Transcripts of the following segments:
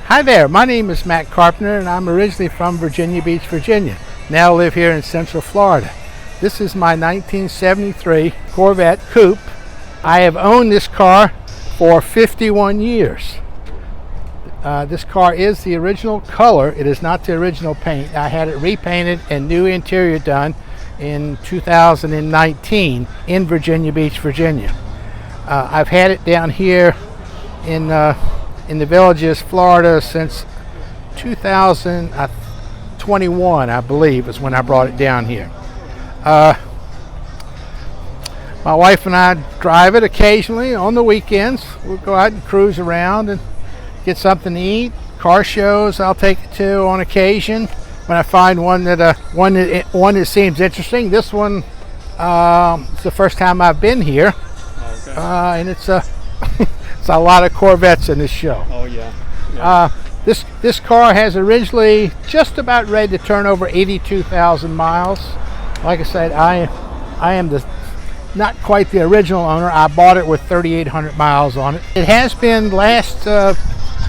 Hi there, my name is Matt Carpenter and I'm originally from Virginia Beach, Virginia. Now live here in Central Florida. This is my 1973 Corvette Coupe. I have owned this car for 51 years. This car is the original color. It is not the original paint. I had it repainted and new interior done in 2019 in Virginia Beach, Virginia. I've had it down here in the Villages, Florida since 2021, I believe, is when I brought it down here. My wife and I drive it occasionally on the weekends. We'll go out and cruise around and get something to eat. Car shows I'll take it to on occasion when I find one that seems interesting. This one is the first time I've been here. Okay. And it's a it's a lot of Corvettes in this show. Oh yeah. This car has originally just about ready to turn over 82,000 miles. Like I said, I am not quite the original owner. I bought it with 3,800 miles on it. It has been last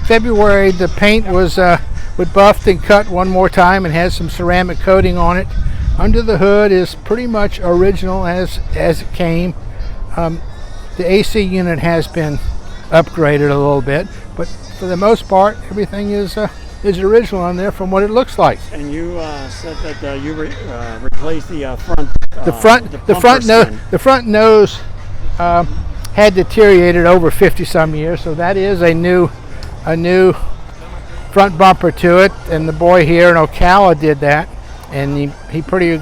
February. The paint was buffed and cut one more time and has some ceramic coating on it. Under the hood is pretty much original as it came. The AC unit has been upgraded a little bit, but for the most part, everything is original on there from what it looks like. And you said that you replaced the front. The front nose had deteriorated over 50 some years, so that is a new front bumper to it. And the boy here in Ocala did that, and he pretty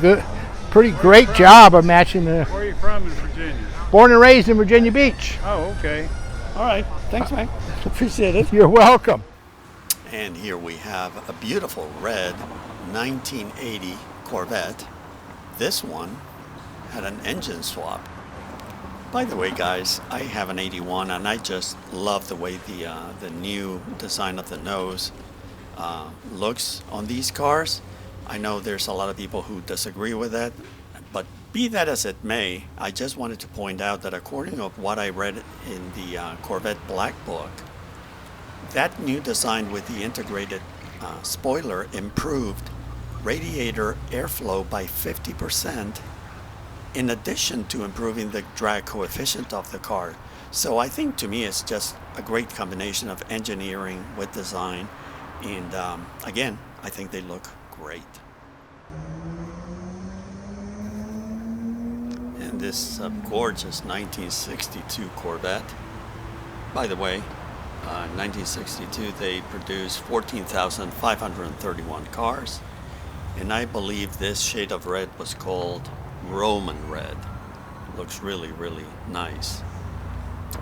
great job of matching the. Where are you from in Virginia? Born and raised in Virginia Beach. Oh, okay. All right. Thanks, man. Appreciate it. You're welcome. And here we have a beautiful red 1980 Corvette. This one had an engine swap. By the way, guys, I have an 81 and I just love the way the new design of the nose looks on these cars. I know there's a lot of people who disagree with that, but be that as it may, I just wanted to point out that according to what I read in the Corvette Black Book, that new design with the integrated spoiler improved radiator airflow by 50%, in addition to improving the drag coefficient of the car. So I think, to me, it's just a great combination of engineering with design, and again, I think they look great. And this gorgeous 1962 Corvette. By the way, 1962 they produced 14,531 cars, and I believe this shade of red was called Roman red. Looks really, really nice.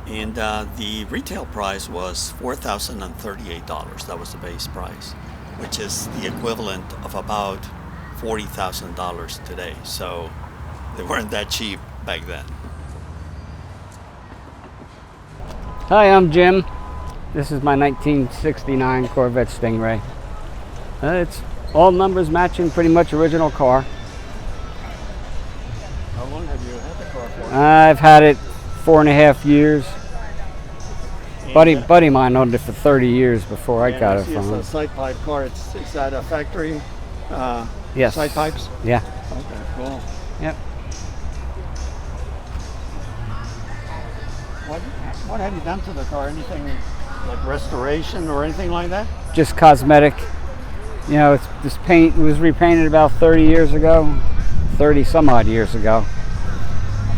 And the retail price was $4,038. That was the base price, which is the equivalent of about $40,000 today. So they weren't that cheap back then. Hi, I'm Jim. This is my 1969 Corvette Stingray. It's all numbers matching, pretty much original car. How long have you had the car for? I've had it 4.5 years. Buddy of mine owned it for 30 years before I got it from him. It's a side pipe car. Is that a factory? Yes. Side pipes? Yeah. Okay, cool. Yep. What have you done to the car? Anything like restoration or anything like that? Just cosmetic. You know, this paint was repainted about 30 years ago, 30 some odd years ago.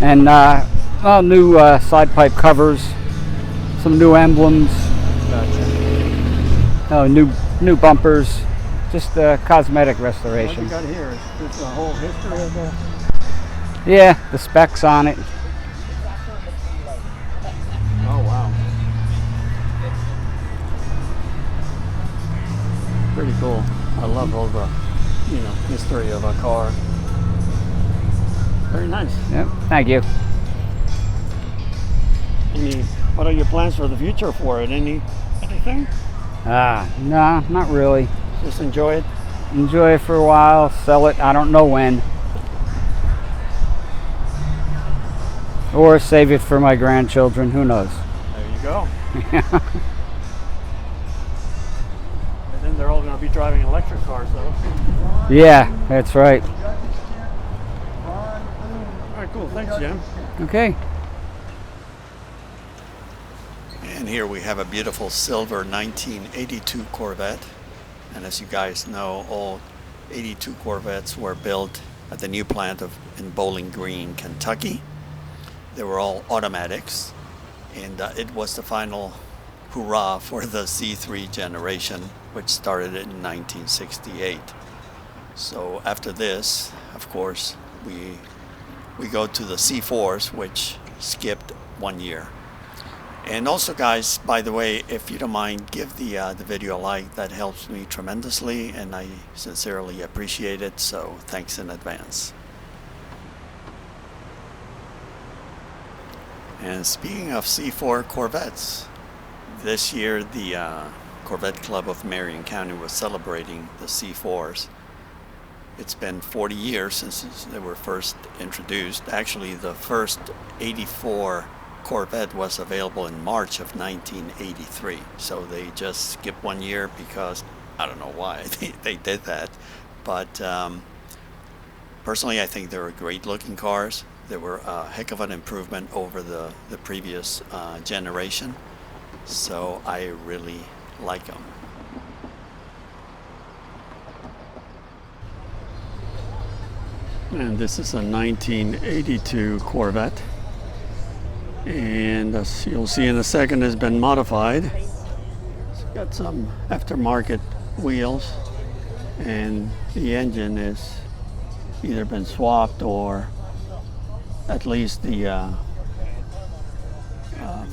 And well, new side pipe covers, some new emblems, new bumpers, just cosmetic restoration. What you got here? Is this the whole history of the... Yeah, the specs on it. Oh, wow. Pretty cool. I love all the, history of a car. Very nice. Yep, thank you. What are your plans for the future for it? Anything? No, not really. Just enjoy it? Enjoy it for a while, sell it, I don't know when. Or save it for my grandchildren, who knows. There you go. to be driving electric cars, though. Yeah, that's right. All right, cool. Thanks, Jim. Okay. And here we have a beautiful silver 1982 Corvette. And as you guys know, all 82 Corvettes were built at the new plant in Bowling Green, Kentucky. They were all automatics, and it was the final hurrah for the C3 generation, which started in 1968. So after this, of course, we go to the C4s, which skipped 1 year. And also, guys, by the way, if you don't mind, give the video a like. That helps me tremendously, and I sincerely appreciate it. So thanks in advance. And speaking of C4 Corvettes, this year the Corvette Club of Marion County was celebrating the C4s. It's been 40 years since they were first introduced. Actually, the first 84 Corvette was available in March of 1983. So they just skipped 1 year because I don't know why they did that. But personally, I think they were great looking cars. They were a heck of an improvement over the previous generation. So I really like them. And this is a 1982 Corvette. And as you'll see in a second, has been modified. It's got some aftermarket wheels, and the engine has either been swapped or at least the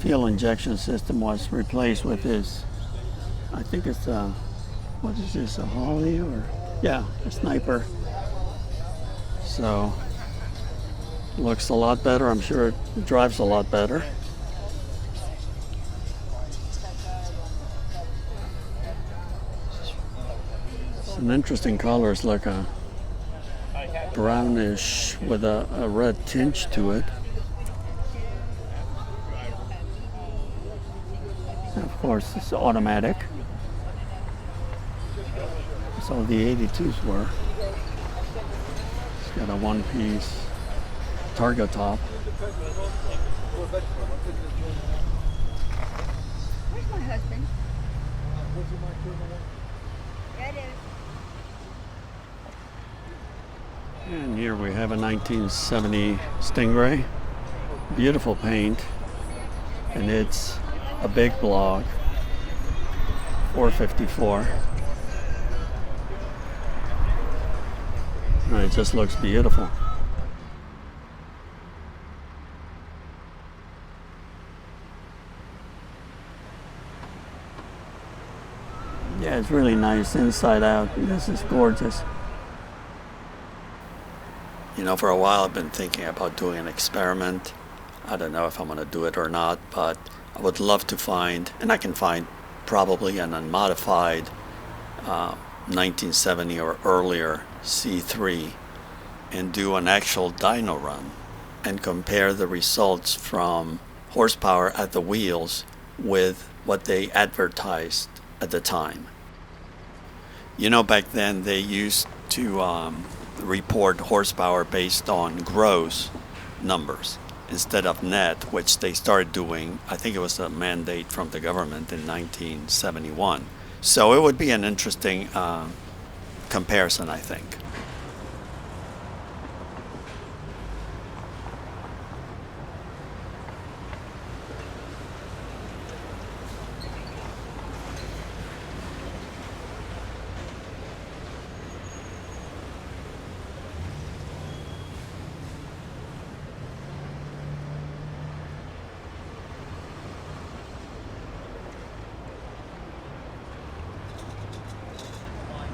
fuel injection system was replaced with this. I think it's what is this, a Holly or yeah, a Sniper. So looks a lot better. I'm sure it drives a lot better. Some interesting colors, like a brownish with a red tinge to it. And of course, it's automatic. So the 82s were. It's got a one-piece Targa top. Where's my husband? Yeah, it is. And here we have a 1970 Stingray. Beautiful paint. And it's a big block. 454. And it just looks beautiful. Yeah, it's really nice inside out. This is gorgeous. You know, for a while I've been thinking about doing an experiment. I don't know if I'm going to do it or not, but I would love to find, and I can find probably an unmodified 1970 or earlier C3 and do an actual dyno run and compare the results from horsepower at the wheels with what they advertised at the time. You know, back then they used to report horsepower based on gross numbers instead of net, which they started doing. I think it was a mandate from the government in 1971. So it would be an interesting comparison, I think.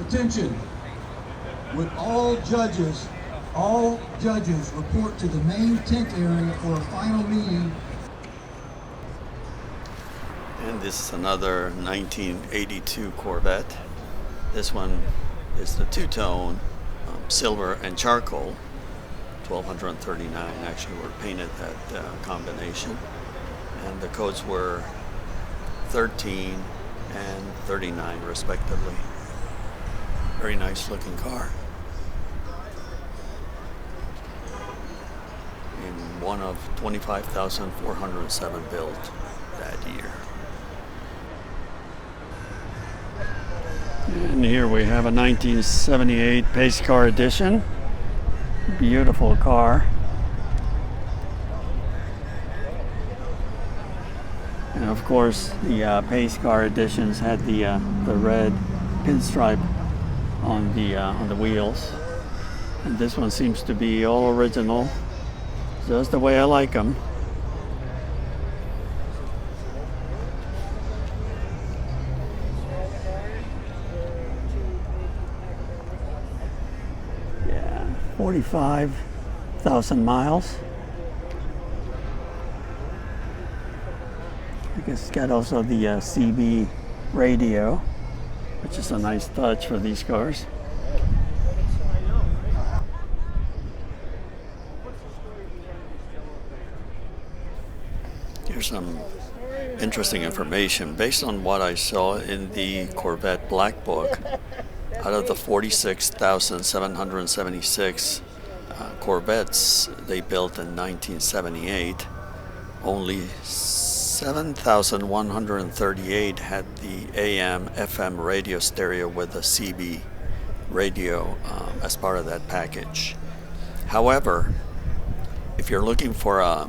Attention, would all judges report to the main tent area for a final meeting. And this is another 1982 Corvette. This one is the two-tone, silver and charcoal. 1239 actually were painted that combination. And the codes were 13 and 39 respectively. Very nice looking car. In one of 25,407 built that year. And here we have a 1978 pace car edition. Beautiful car. And of course, the pace car editions had the red pinstripe on the wheels. And this one seems to be all original, just the way I like them. Yeah, 45,000 miles. I guess it's got also the CB radio, which is a nice touch for these cars. Here's some interesting information. Based on what I saw in the Corvette Black Book, out of the 46,776 Corvettes they built in 1978, only 7,138 had the AM/FM radio stereo with the CB radio as part of that package. However, if you're looking for a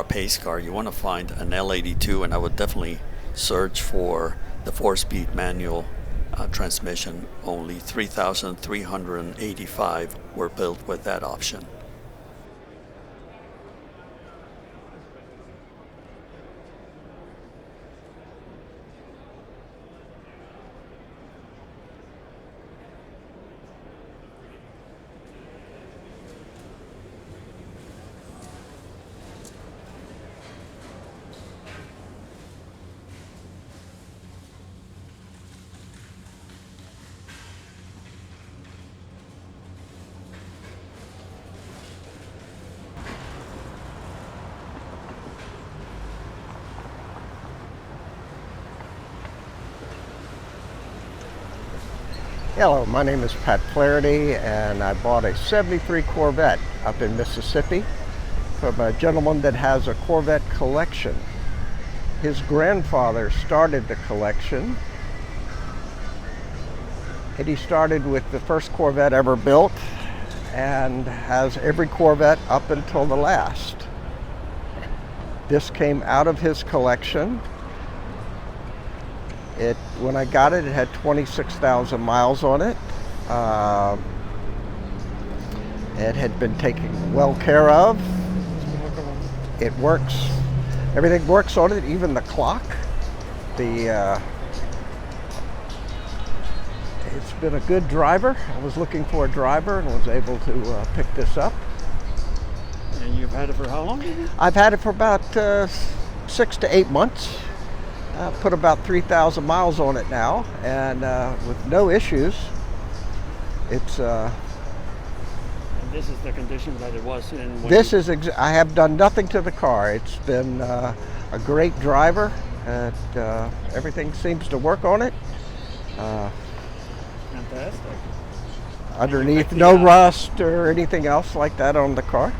pace car, you want to find an L82, and I would definitely search for the 4-speed manual transmission. Only 3,385 were built with that option. Hello, my name is Pat Flaherty, and I bought a 73 Corvette up in Mississippi from a gentleman that has a Corvette collection. His grandfather started the collection, and he started with the first Corvette ever built and has every Corvette up until the last. This came out of his collection. When I got it, it had 26,000 miles on it. It had been taken well care of. It works. Everything works on it, even the clock. It's been a good driver. I was looking for a driver and was able to pick this up. And you've had it for how long? I've had it for about 6 to 8 months. Put about 3,000 miles on it now, and with no issues. It's. And this is the condition that it was in. I have done nothing to the car. It's been a great driver. Everything seems to work on it. Fantastic. Underneath, no rust or anything else like that on the car.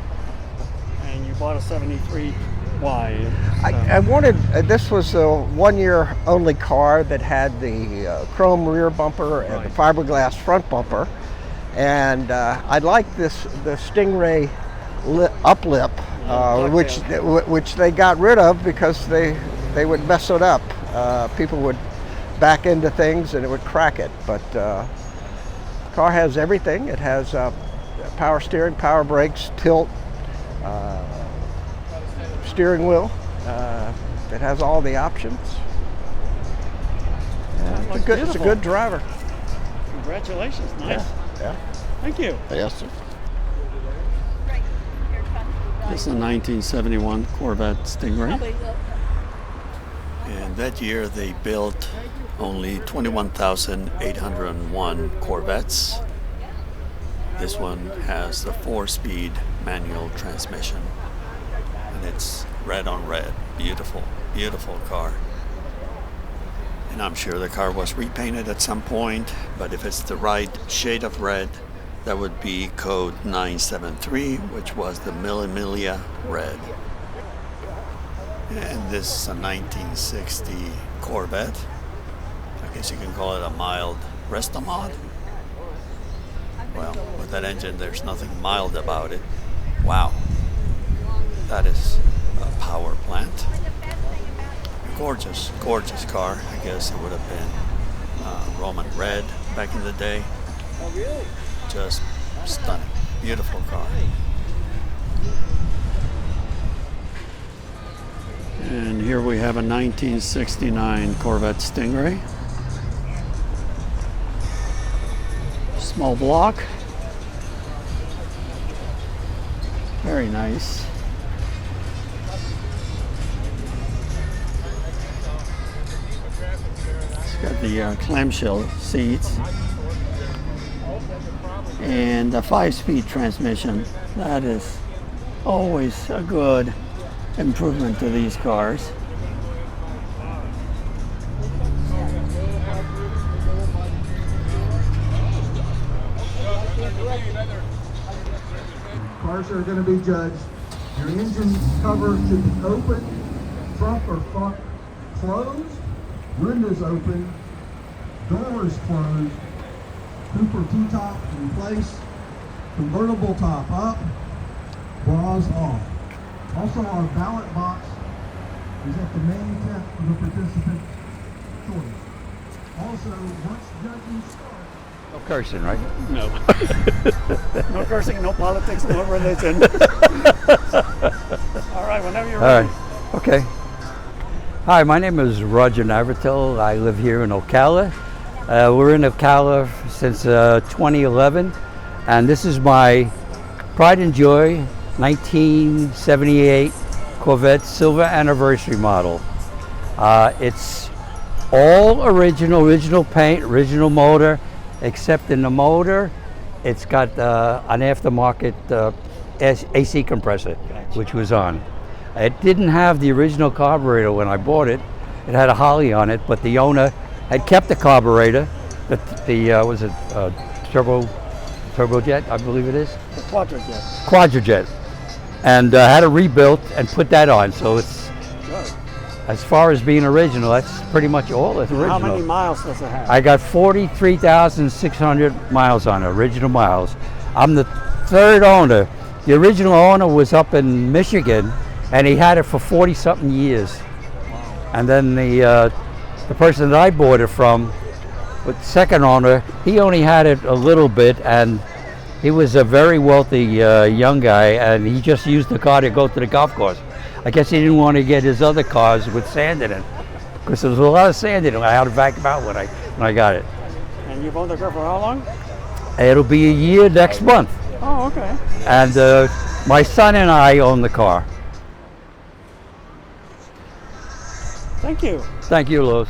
And you bought a 73. Why? I wanted, this was a 1-year only car that had the chrome rear bumper and the fiberglass front bumper, and I liked the Stingray uplip, which they got rid of because they would mess it up. People would back into things and it would crack it, but the car has everything. It has power steering, power brakes, tilt, steering wheel. It has all the options. It's a good driver. Congratulations, nice. Yeah. Thank you. Yes, sir. This is a 1971 Corvette Stingray. And that year they built only 21,801 Corvettes. This one has the 4-speed manual transmission. And it's red on red. Beautiful, beautiful car. And I'm sure the car was repainted at some point, but if it's the right shade of red, that would be code 973, which was the Mille red. And this is a 1960 Corvette. I guess you can call it a mild resto mod. Well, with that engine, there's nothing mild about it. Wow. That is a power plant. Gorgeous, gorgeous car. I guess it would have been Roman red back in the day. Oh, really? Just stunning. Beautiful car. And here we have a 1969 Corvette Stingray. Small block. Very nice. It's got the clamshell seats and a 5-speed transmission. That is always a good improvement to these cars. Cars are going to be judged. Your engine cover should be open, trunk or front closed, windows open, doors closed, Coupe or T-top in place, convertible top up, bras off. Also, our ballot box is at the main tent for the participant choice. Also, once judging starts, No cursing, right? No. No cursing, no politics, no religion. All right, whenever you're All ready. right. Okay. Hi, my name is Roger Navratil. I live here in Ocala. We're in Ocala since 2011, and this is my pride and joy 1978 Corvette Silver Anniversary model. It's all original paint, original motor, except in the motor, it's got an aftermarket AC compressor, which was on. It didn't have the original carburetor when I bought it. It had a Holly on it, but the owner had kept the carburetor. Was it turbojet, I believe it is? The Quadrajet. Quadrajet. And had it rebuilt and put that on. So it's, Good. as far as being original, that's pretty much all that's original. How many miles does it have? I got 43,600 miles on it, original miles. I'm the third owner. The original owner was up in Michigan, and he had it for 40-something years. And then the person that I bought it from, with the second owner, he only had it a little bit, and he was a very wealthy young guy, and he just used the car to go to the golf course. I guess he didn't want to get his other cars with sand in it, because there was a lot of sand in it. I had to vacuum out when I got it. And you've owned the car for how long? It'll be a year next month. Oh, okay. And my son and I own the car. Thank you. Thank you, Louis.